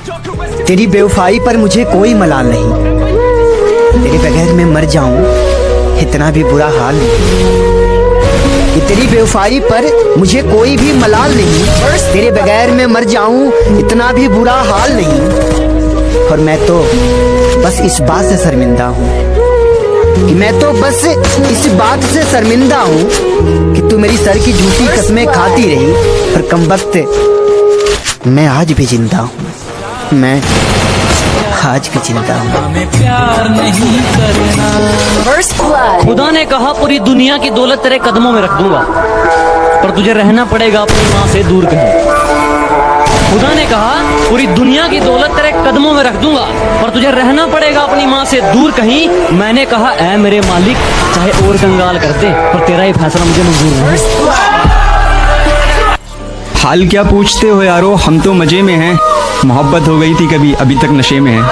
तेरी बेवफाई पर मुझे कोई मलाल नहीं, तेरे बगैर मैं मर जाऊं इतना भी बुरा हाल नहीं। कि तेरी बेवफाई पर मुझे कोई भी मलाल नहीं, तेरे बगैर मैं मर जाऊं इतना भी बुरा हाल नहीं। और मैं तो बस इस बात से शर्मिंदा हूँ कि मैं तो बस इस बात से शर्मिंदा हूँ कि तू मेरी सर की झूठी कसमें खाती रही, पर कमबख्त मैं आज भी जिंदा हूँ, मैं आज भी जिंदा हूँ। हमें प्यार नहीं करना। खुदा ने कहा पूरी दुनिया की दौलत तेरे कदमों में रख दूंगा, पर तुझे रहना पड़ेगा अपनी माँ से दूर कहीं। खुदा ने कहा पूरी दुनिया की दौलत तेरे कदमों में रख दूंगा, पर तुझे रहना पड़ेगा अपनी माँ से दूर कहीं। मैंने कहा ऐ मेरे मालिक, चाहे और कंगाल कर दे, पर तेरा ये फैसला मुझे मंजूर नहीं। हाल क्या पूछते हो यारो, हम तो मजे में हैं। मोहब्बत हो गई थी कभी, अभी तक नशे में है।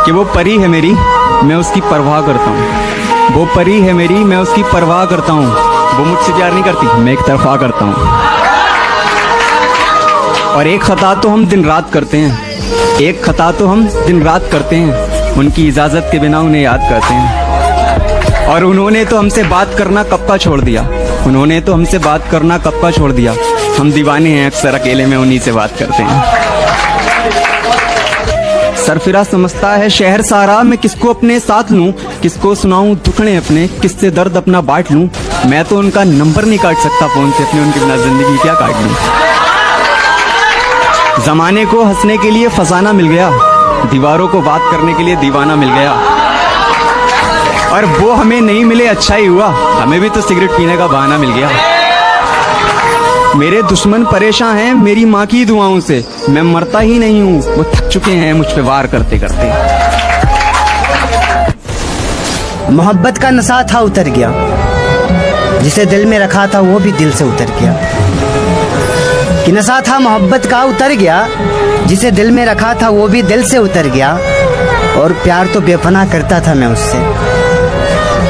कि वो परी है मेरी, मैं उसकी परवाह करता हूँ। वो परी है मेरी, मैं उसकी परवाह करता हूँ। वो मुझसे प्यार नहीं करती, मैं एक तरफा करता हूँ। और एक खता तो हम दिन रात करते हैं, एक खता तो हम दिन रात करते हैं। उनकी इजाज़त के बिना उन्हें याद करते हैं। और उन्होंने तो हमसे बात करना कब का छोड़ दिया, उन्होंने तो हमसे बात करना कब का छोड़ दिया। हम दीवाने हैं, अक्सर अकेले में उन्हीं से बात करते हैं। सरफिरा समझता है शहर सारा, मैं किसको अपने साथ लूं, किसको सुनाऊं दुखड़े अपने, किससे दर्द अपना बांट लूं। मैं तो उनका नंबर नहीं काट सकता फोन से अपने, उनके बिना जिंदगी क्या काट लूं। जमाने को हंसने के लिए फसाना मिल गया, दीवारों को बात करने के लिए दीवाना मिल गया। और वो हमें नहीं मिले अच्छा ही हुआ, हमें भी तो सिगरेट पीने का बहाना मिल गया। मेरे दुश्मन परेशान हैं मेरी माँ की दुआओं से, मैं मरता ही नहीं हूँ, वो थक चुके हैं मुझ पे वार करते करते। मोहब्बत का नशा था उतर गया, जिसे दिल में रखा था वो भी दिल से उतर गया। कि नशा था मोहब्बत का उतर गया, जिसे दिल में रखा था वो भी दिल से उतर गया। और प्यार तो बेपनाह करता था मैं उससे,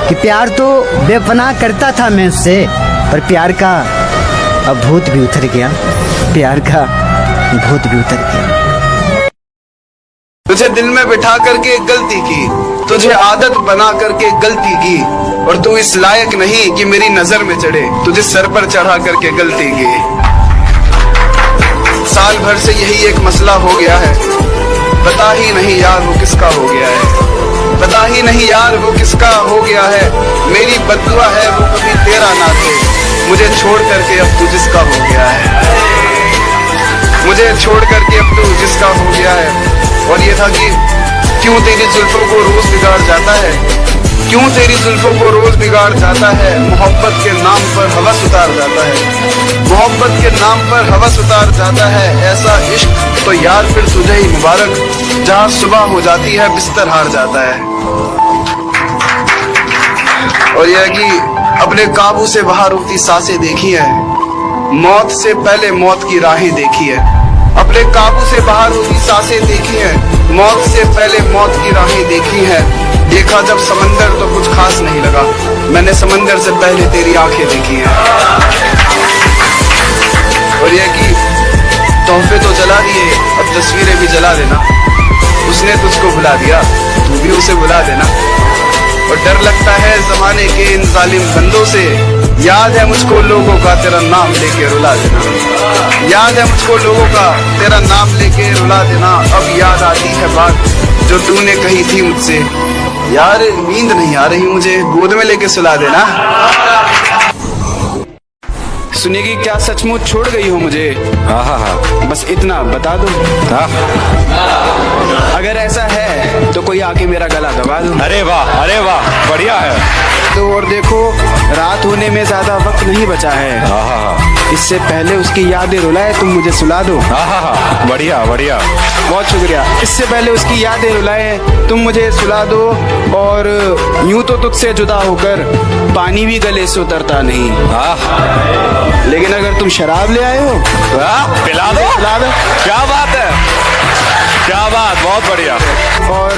कि प्यार तो बेपनाह करता था मैं उससे, पर प्यार का अब भूत भी उतर गया, प्यार का भूत भी उतर गया। तुझे दिल में बिठा करके एक गलती की, तुझे आदत बना करके गलती की, और तू इस लायक नहीं कि मेरी नजर में चढ़े, तुझे सर पर चढ़ा करके गलती की। साल भर से यही एक मसला हो गया है, पता ही नहीं यार वो किसका हो गया है, पता ही नहीं यार वो किसका हो गया है। मेरी बद्दुआ है वो कभी तेरा ना थे, मुझे छोड़ करके अब तू जिसका हो गया है, मुझे छोड़ करके अब तू जिसका हो गया है। और ये था कि क्यों तेरी जुल्फों को रोज बिगाड़ जाता है, क्यों तेरी जुल्फों को रोज बिगाड़ जाता है। मोहब्बत के नाम पर हवस उतार जाता है, मोहब्बत के नाम पर हवस उतार जाता है। ऐसा इश्क तो यार फिर तुझे ही मुबारक, जहाँ सुबह हो जाती है बिस्तर हार जाता है। और यह कि अपने काबू से बाहर उठती सांसें देखी है, मौत से पहले मौत की राहें देखी है। अपने काबू से बाहर उठती सांसें देखी है, मौत से पहले मौत की राहें देखी है। देखा जब समंदर तो कुछ खास नहीं लगा, मैंने समंदर से पहले तेरी आंखें देखी हैं। और यह कि तोहफे तो जला दिए, अब तस्वीरें भी जला देना। उसने तुझको बुला दिया, तू भी उसे बुला देना। और डर लगता है जमाने के इन जालिम बंदों से, याद है मुझको लोगों का तेरा नाम लेके रुला देना, याद है मुझको लोगों का तेरा नाम लेके रुला देना। अब याद आती है बात जो तूने कही थी मुझसे, यार नींद नहीं आ रही मुझे, गोद में लेके सुला देना। सुनेगी क्या सचमुच छोड़ गई हो मुझे? हाँ, बस इतना बता दो। अगर ऐसा है तो कोई आके मेरा गला दबा दो। अरे वाह बढ़िया है। तो और देखो रात होने में ज्यादा वक्त नहीं बचा है, इससे पहले उसकी यादें रुलाए तुम मुझे सुला दो। बढ़िया, बहुत शुक्रिया। इससे पहले उसकी यादें रुलाए तुम मुझे सुला दो। और यूं तो तुझसे जुदा होकर पानी भी गले से उतरता नहीं, लेकिन अगर तुम शराब ले आए हो पिला दो। पिला दो। क्या बात है, क्या बात, बहुत बढ़िया। और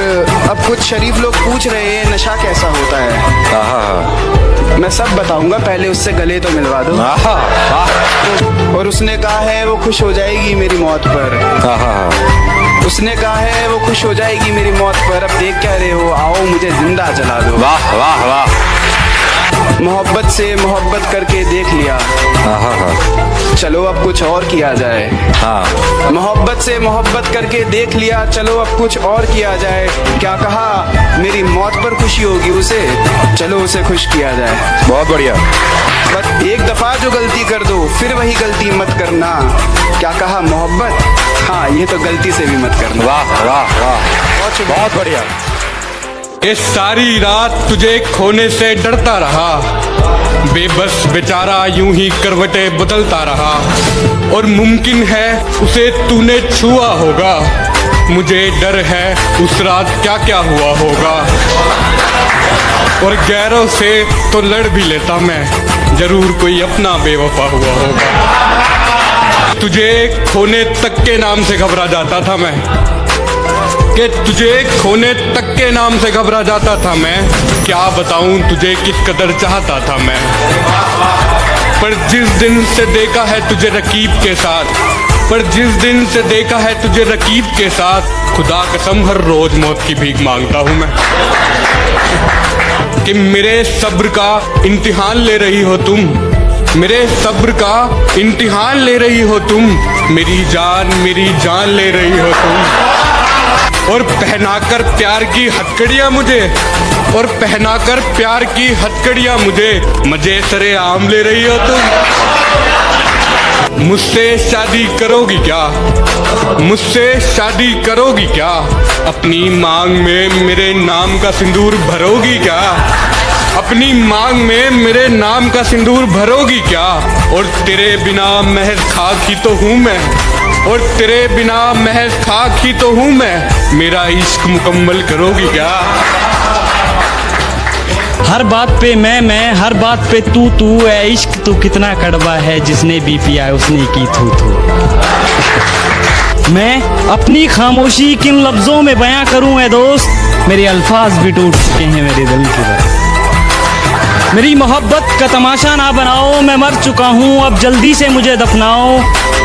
अब कुछ शरीफ लोग पूछ रहे हैं नशा कैसा होता है। हाँ मैं सब बताऊंगा, पहले उससे गले तो मिलवा दो। हाँ और उसने कहा है वो खुश हो जाएगी मेरी मौत पर। हाँ। उसने कहा है वो खुश हो जाएगी मेरी मौत पर। अब देख क्या रहे हो, आओ मुझे जिंदा जला दो। वाह वाह वाह। मोहब्बत से मोहब्बत करके देख लिया, हाँ। चलो अब कुछ और किया जाए। हाँ मोहब्बत से मोहब्बत करके देख लिया, चलो अब कुछ और किया जाए। क्या कहा, मेरी मौत पर खुशी होगी उसे, चलो उसे खुश किया जाए। बहुत बढ़िया। बस एक दफा जो गलती कर दो फिर वही गलती मत करना। क्या कहा, मोहब्बत, हाँ ये तो गलती से भी मत करना। वाह वाह वाह, बहुत बढ़िया। ये सारी रात तुझे खोने से डरता रहा, बेबस बेचारा यूं ही करवटें बदलता रहा। और मुमकिन है उसे तूने छुआ होगा, मुझे डर है उस रात क्या क्या हुआ होगा। और गैरों से तो लड़ भी लेता मैं, जरूर कोई अपना बेवफा हुआ होगा। तुझे खोने तक के नाम से घबरा जाता था मैं, कि तुझे खोने तक के नाम से घबरा जाता था मैं। क्या बताऊं तुझे किस कदर चाहता था मैं। पर जिस दिन से देखा है तुझे रकीब के साथ, पर जिस दिन से देखा है तुझे रकीब के साथ, खुदा कसम हर रोज मौत की भीख मांगता हूं मैं। कि मेरे सब्र का इम्तिहान ले रही हो तुम, मेरे सब्र का इम्तिहान ले रही हो तुम। मेरी जान ले रही हो तुम। और पहनाकर प्यार की हथकड़ियां मुझे, और पहनाकर प्यार की हथकड़ियां मुझे मजे सरे आम ले रही हो तुम। मुझसे शादी करोगी क्या, मुझसे शादी करोगी क्या। अपनी मांग में मेरे नाम का सिंदूर भरोगी क्या, अपनी मांग में मेरे नाम का सिंदूर भरोगी क्या। और तेरे बिना महज खाक ही तो हूँ मैं, और तेरे बिना महज खाक ही तो हूँ मैं। मेरा इश्क मुकम्मल करोगी क्या। हर बात पे मैं, हर बात पे तू है। इश्क तो कितना कड़वा है, जिसने भी पिया उसने की थू। मैं अपनी खामोशी किन लफ्जों में बयां करूं ए दोस्त, मेरे अल्फाज भी टूट चुके हैं मेरे दिल की तरह। मेरी मोहब्बत का तमाशा ना बनाओ, मैं मर चुका हूँ अब जल्दी से मुझे दफनाओ।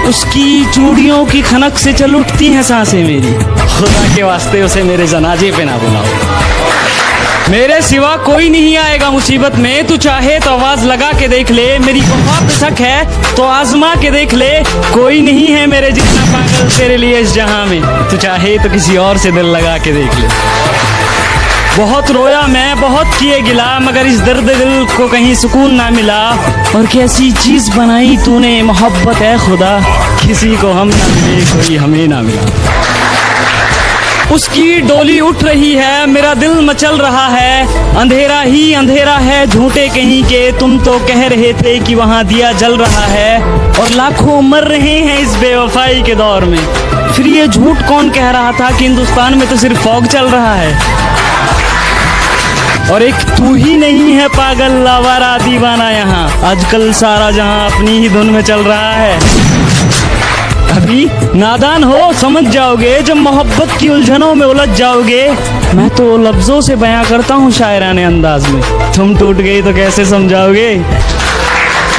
उसकी चूड़ियों की खनक से चल उठती हैं सांसें मेरी, खुदा के वास्ते उसे मेरे जनाजे पे ना बुलाओ। मेरे सिवा कोई नहीं आएगा मुसीबत में, तू चाहे तो आवाज लगा के देख ले। मेरी बहुत शक है तो आजमा के देख ले, कोई नहीं है मेरे जितना पागल तेरे लिए इस जहां में। तू चाहे तो किसी और से दिल लगा के देख ले। बहुत रोया मैं, बहुत किए गिला, मगर इस दर्द दिल को कहीं सुकून ना मिला। और कैसी चीज बनाई तूने मोहब्बत है खुदा, किसी को हम ना मिले कोई हमें ना मिला। उसकी डोली उठ रही है, मेरा दिल मचल रहा है। अंधेरा ही अंधेरा है झूठे कहीं के, तुम तो कह रहे थे कि वहाँ दिया जल रहा है। और लाखों मर रहे हैं इस बेवफाई के दौर में, फिर ये झूठ कौन कह रहा था कि हिंदुस्तान में तो सिर्फ फॉग चल रहा है। और एक तू ही नहीं है पागल आवारा दीवाना यहाँ, आजकल सारा जहाँ अपनी ही धुन में चल रहा है। अभी नादान हो समझ जाओगे, जब मोहब्बत की उलझनों में उलझ जाओगे। मैं तो लफ्जों से बयां करता हूँ शायराने अंदाज में, तुम टूट गई तो कैसे समझाओगे।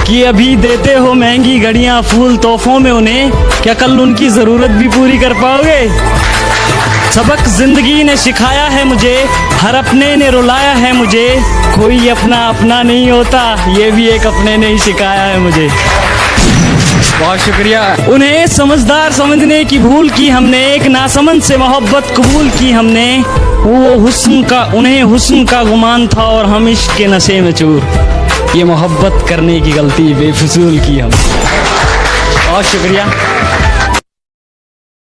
कि अभी देते हो महंगी घड़ियां फूल तोहफों में उन्हें, क्या कल उनकी जरूरत भी पूरी कर पाओगे। सबक जिंदगी ने सिखाया है मुझे, हर अपने ने रुलाया है मुझे। कोई अपना अपना नहीं होता, ये भी एक अपने ने ही सिखाया है मुझे। बहुत शुक्रिया। उन्हें समझदार समझने की भूल की हमने, एक नासमझ से मोहब्बत कबूल की हमने। वो हुस्न का, उन्हें हुस्न का गुमान था और हम इश्क के नशे में चूर। ये मोहब्बत करने की गलती बेफिजूल की हम। बहुत शुक्रिया।